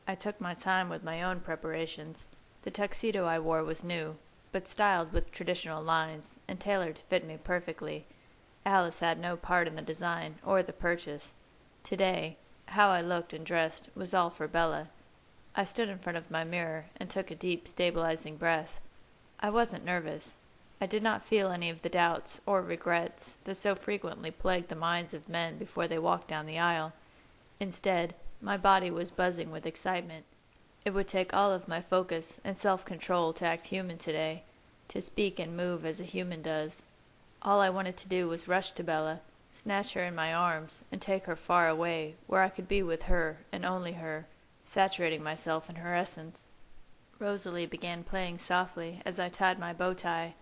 I took my time with my own preparations. The tuxedo I wore was new, but styled with traditional lines, and tailored to fit me perfectly. Alice had no part in the design or the purchase. Today, how I looked and dressed was all for Bella. I stood in front of my mirror and took a deep, stabilizing breath. I wasn't nervous. I did not feel any of the doubts or regrets that so frequently plague the minds of men before they walk down the aisle. Instead, my body was buzzing with excitement. It would take all of my focus and self-control to act human today, to speak and move as a human does. All I wanted to do was rush to Bella, snatch her in my arms, and take her far away, where I could be with her and only her, saturating myself in her essence. Rosalie began playing softly as I tied my bow tie.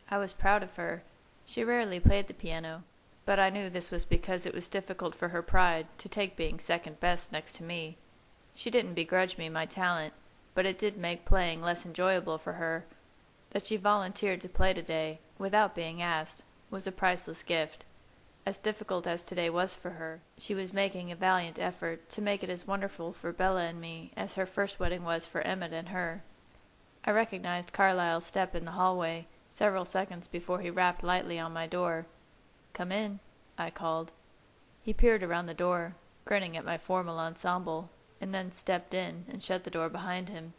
I was proud of her. She rarely played the piano, but I knew this was because it was difficult for her pride to take being second best next to me. She didn't begrudge me my talent, but it did make playing less enjoyable for her. That she volunteered to play today, without being asked, was a priceless gift. As difficult as today was for her, she was making a valiant effort to make it as wonderful for Bella and me as her first wedding was for Emmett and her. I recognized Carlyle's step in the hallway several seconds before he rapped lightly on my door. "Come in," I called. He peered around the door, grinning at my formal ensemble, and then stepped in and shut the door behind him.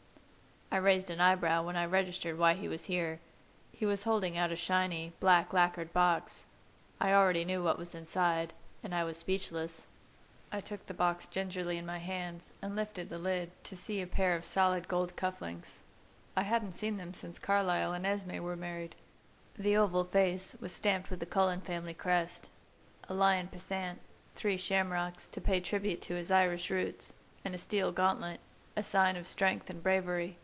I raised an eyebrow when I registered why he was here. He was holding out a shiny, black lacquered box. I already knew what was inside, and I was speechless. I took the box gingerly in my hands and lifted the lid to see a pair of solid gold cufflinks. I hadn't seen them since Carlyle and Esme were married. The oval face was stamped with the Cullen family crest, a lion passant, 3 shamrocks to pay tribute to his Irish roots, and a steel gauntlet, a sign of strength and bravery.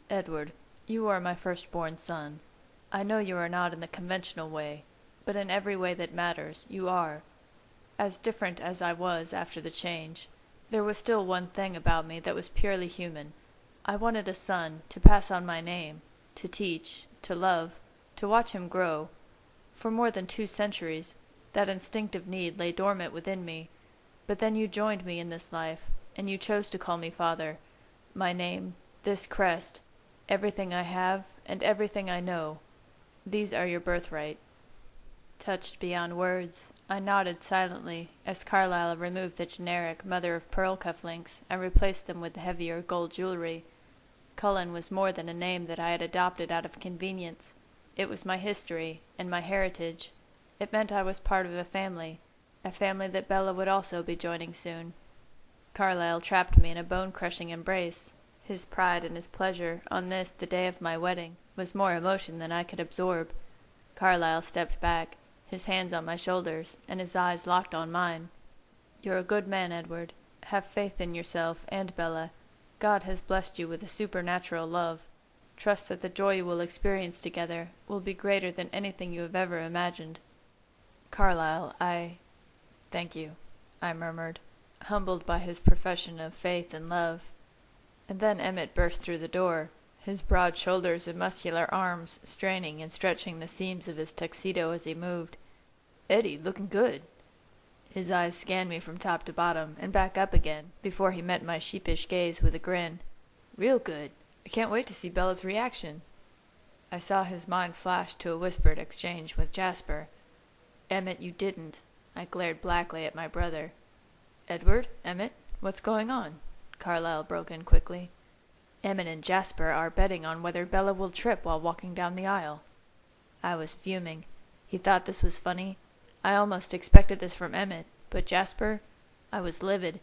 "Edward, you are my firstborn son. I know you are not in the conventional way, but in every way that matters, you are. As different as I was after the change, there was still one thing about me that was purely human. I wanted a son to pass on my name, to teach, to love, to watch him grow. For more than 2 centuries, that instinctive need lay dormant within me, but then you joined me in this life, and you chose to call me father. My name, this crest, everything I have, and everything I know, these are your birthright." Touched beyond words, I nodded silently as Carlyle removed the generic mother-of-pearl cufflinks and replaced them with the heavier gold jewelry. Cullen was more than a name that I had adopted out of convenience. It was my history and my heritage. It meant I was part of a family that Bella would also be joining soon. Carlyle trapped me in a bone-crushing embrace. His pride and his pleasure on this, the day of my wedding, was more emotion than I could absorb. Carlyle stepped back, his hands on my shoulders, and his eyes locked on mine. "You're a good man, Edward. Have faith in yourself and Bella. God has blessed you with a supernatural love. Trust that the joy you will experience together will be greater than anything you have ever imagined." "Carlyle, thank you," I murmured, humbled by his profession of faith and love. And then Emmett burst through the door, his broad shoulders and muscular arms straining and stretching the seams of his tuxedo as he moved. "Eddie, looking good." His eyes scanned me from top to bottom and back up again before he met my sheepish gaze with a grin. "Real good. I can't wait to see Bella's reaction." I saw his mind flash to a whispered exchange with Jasper. "Emmett, you didn't." I glared blackly at my brother. "Edward, Emmett, what's going on?" Carlyle broke in quickly. "Emmett and Jasper are betting on whether Bella will trip while walking down the aisle." I was fuming. He thought this was funny. I almost expected this from Emmett, but Jasper? I was livid.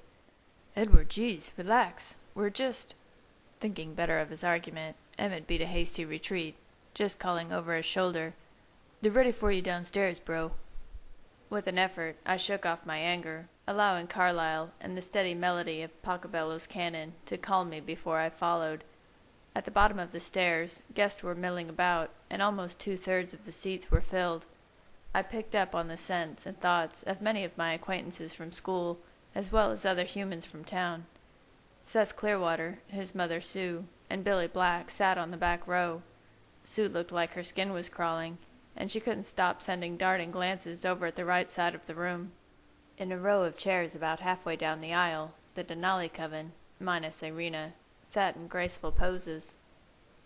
"Edward, geez, relax. We're just—" Thinking better of his argument, Emmett beat a hasty retreat, just calling over his shoulder, "They're ready for you downstairs, bro." With an effort, I shook off my anger, allowing Carlyle and the steady melody of Pachelbel's cannon to calm me before I followed. At the bottom of the stairs, guests were milling about, and almost 2/3 of the seats were filled. I picked up on the scents and thoughts of many of my acquaintances from school, as well as other humans from town. Seth Clearwater, his mother Sue, and Billy Black sat on the back row. Sue looked like her skin was crawling, and she couldn't stop sending darting glances over at the right side of the room. In a row of chairs about halfway down the aisle, the Denali coven, minus Irina, sat in graceful poses.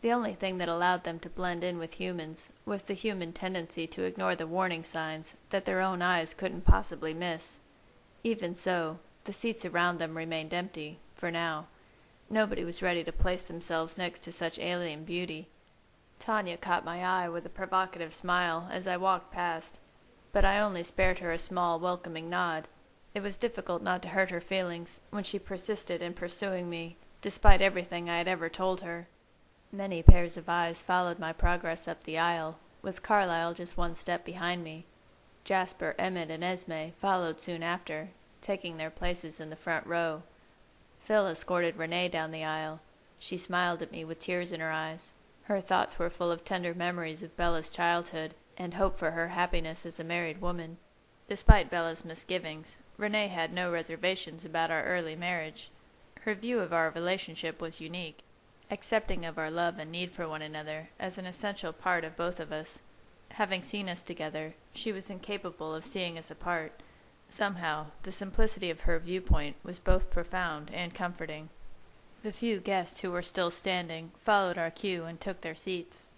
The only thing that allowed them to blend in with humans was the human tendency to ignore the warning signs that their own eyes couldn't possibly miss. Even so, the seats around them remained empty, for now. Nobody was ready to place themselves next to such alien beauty. Tanya caught my eye with a provocative smile as I walked past, but I only spared her a small, welcoming nod. It was difficult not to hurt her feelings when she persisted in pursuing me, despite everything I had ever told her. Many pairs of eyes followed my progress up the aisle, with Carlyle just one step behind me. Jasper, Emmett, and Esme followed soon after, taking their places in the front row. Phil escorted Renee down the aisle. She smiled at me with tears in her eyes. Her thoughts were full of tender memories of Bella's childhood and hope for her happiness as a married woman. Despite Bella's misgivings, Renee had no reservations about our early marriage. Her view of our relationship was unique, accepting of our love and need for one another as an essential part of both of us. Having seen us together, she was incapable of seeing us apart. Somehow, the simplicity of her viewpoint was both profound and comforting. The few guests who were still standing followed our cue and took their seats.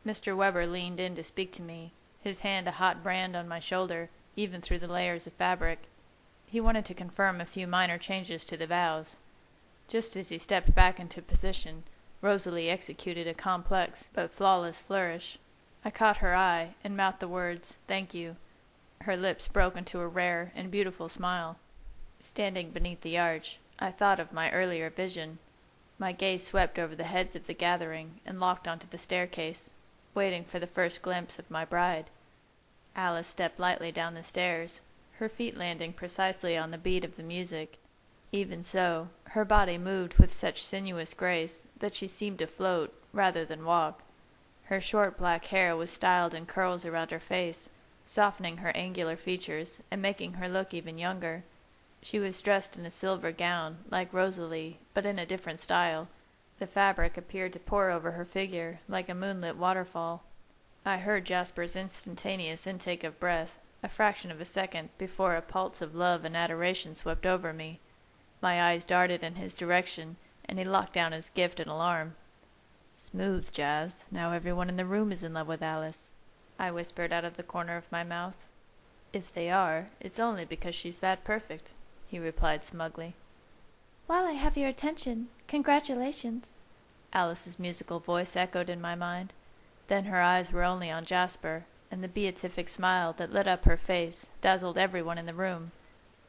Mr. Weber leaned in to speak to me, his hand a hot brand on my shoulder, even through the layers of fabric. He wanted to confirm a few minor changes to the vows. Just as he stepped back into position, Rosalie executed a complex but flawless flourish. I caught her eye and mouthed the words, "Thank you." Her lips broke into a rare and beautiful smile. Standing beneath the arch, I thought of my earlier vision. My gaze swept over the heads of the gathering and locked onto the staircase, waiting for the first glimpse of my bride. Alice stepped lightly down the stairs, her feet landing precisely on the beat of the music. Even so, her body moved with such sinuous grace that she seemed to float rather than walk. Her short black hair was styled in curls around her face, softening her angular features and making her look even younger. She was dressed in a silver gown, like Rosalie, but in a different style. The fabric appeared to pour over her figure like a moonlit waterfall. I heard Jasper's instantaneous intake of breath, a fraction of a second before a pulse of love and adoration swept over me. My eyes darted in his direction, and he locked down his gift in alarm. "Smooth, Jas. Now everyone in the room is in love with Alice," I whispered out of the corner of my mouth. "If they are, it's only because she's that perfect," he replied smugly. "While I have your attention, congratulations," Alice's musical voice echoed in my mind. Then her eyes were only on Jasper, and the beatific smile that lit up her face dazzled everyone in the room.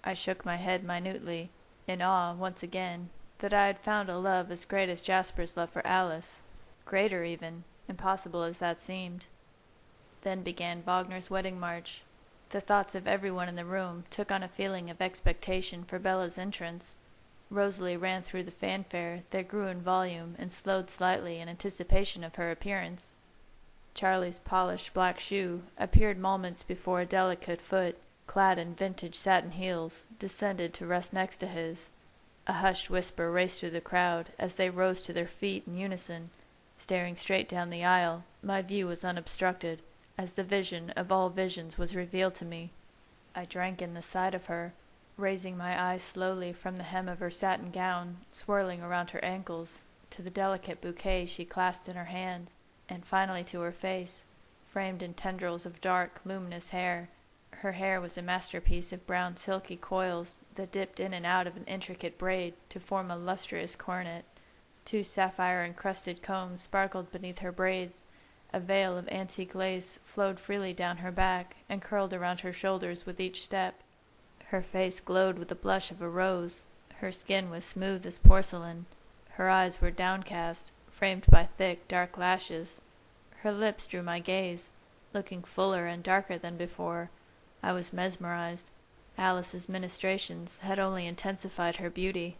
I shook my head minutely, in awe, once again, that I had found a love as great as Jasper's love for Alice. Greater even, impossible as that seemed. Then began Wagner's wedding march. The thoughts of everyone in the room took on a feeling of expectation for Bella's entrance. Rosalie ran through the fanfare that grew in volume and slowed slightly in anticipation of her appearance. Charlie's polished black shoe appeared moments before a delicate foot, clad in vintage satin heels, descended to rest next to his. A hushed whisper raced through the crowd as they rose to their feet in unison. Staring straight down the aisle, my view was unobstructed, as the vision of all visions was revealed to me. I drank in the sight of her, raising my eyes slowly from the hem of her satin gown, swirling around her ankles, to the delicate bouquet she clasped in her hand, and finally to her face, framed in tendrils of dark, luminous hair. Her hair was a masterpiece of brown silky coils that dipped in and out of an intricate braid to form a lustrous coronet. 2 sapphire-encrusted combs sparkled beneath her braids. A veil of antique lace flowed freely down her back and curled around her shoulders with each step. Her face glowed with the blush of a rose. Her skin was smooth as porcelain. Her eyes were downcast, framed by thick, dark lashes. Her lips drew my gaze, looking fuller and darker than before. I was mesmerized. Alice's ministrations had only intensified her beauty.